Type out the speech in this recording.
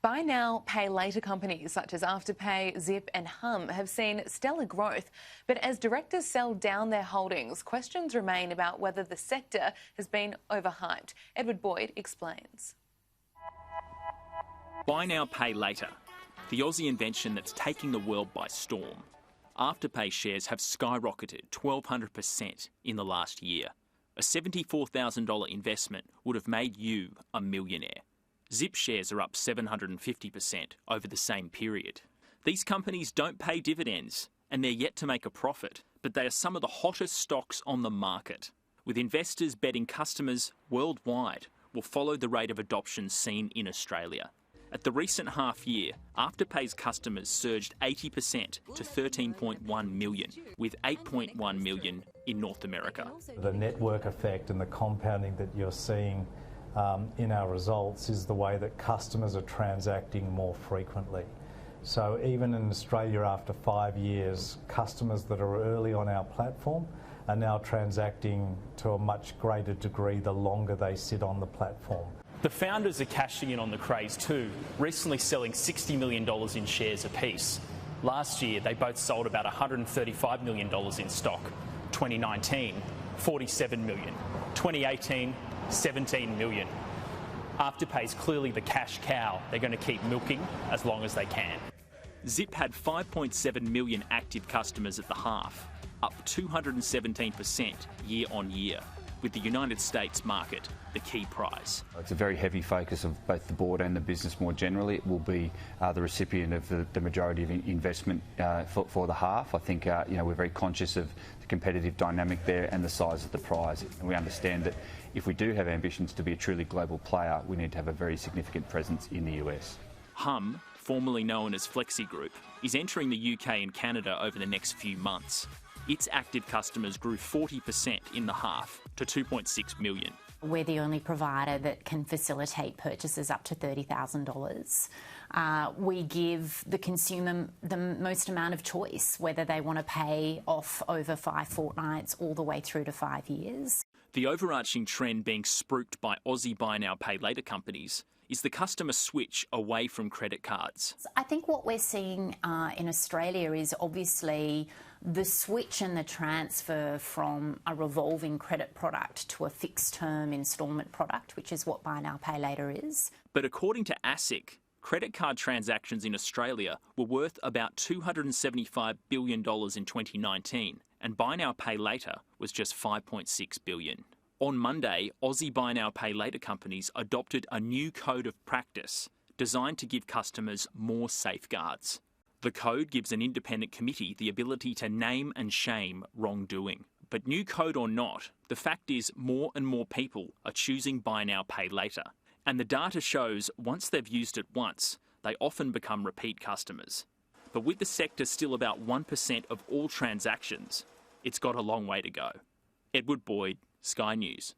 Buy now, pay later companies such as Afterpay, Zip and Hum have seen stellar growth. But as directors sell down their holdings, questions remain about whether the sector has been overhyped. Edward Boyce explains. Buy now, pay later. The Aussie invention that's taking the world by storm. Afterpay shares have skyrocketed 1,200% in the last year. A $74,000 investment would have made you a millionaire. Zip shares are up 750% over the same period. These companies don't pay dividends and they're yet to make a profit, but they are some of the hottest stocks on the market, with investors betting customers worldwide will follow the rate of adoption seen in Australia. At the recent half year, Afterpay's customers surged 80% to 13.1 million, with 8.1 million in North America. The network effect and the compounding that you're seeing in our results is the way that customers are transacting more frequently. So even in Australia after 5 years, customers that are early on our platform are now transacting to a much greater degree the longer they sit on the platform. The founders are cashing in on the craze too, recently selling $60 million in shares apiece. Last year, they both sold about $135 million in stock. 2019, $47 million. 2018, $17 million. Afterpay's clearly the cash cow they're going to keep milking as long as they can. Zip had 5.7 million active customers at the half, up 217% year on year, with the United States market the key prize. It's a very heavy focus of both the board and the business more generally. It will be the recipient of the majority of investment for the half. I think we're very conscious of the competitive dynamic there and the size of the prize. And we understand that if we do have ambitions to be a truly global player, we need to have a very significant presence in the US. Hum, formerly known as Flexi Group, is entering the UK and Canada over the next few months. Its active customers grew 40% in the half to 2.6 million. We're the only provider that can facilitate purchases up to $30,000. We give the consumer the most amount of choice, whether they want to pay off over 5 fortnights all the way through to 5 years. The overarching trend being spruiked by Aussie buy now, pay later companies is the customer switch away from credit cards. I think what we're seeing in Australia is obviously the switch and the transfer from a revolving credit product to a fixed term instalment product, which is what buy now, pay later is. But according to ASIC, credit card transactions in Australia were worth about $275 billion in 2019, and buy now, pay later was just $5.6 billion. On Monday, Aussie buy now, pay later companies adopted a new code of practice designed to give customers more safeguards. The code gives an independent committee the ability to name and shame wrongdoing. But new code or not, the fact is more and more people are choosing buy now, pay later. And the data shows once they've used it once, they often become repeat customers. But with the sector still about 1% of all transactions, it's got a long way to go. Edward Boyce, Sky News.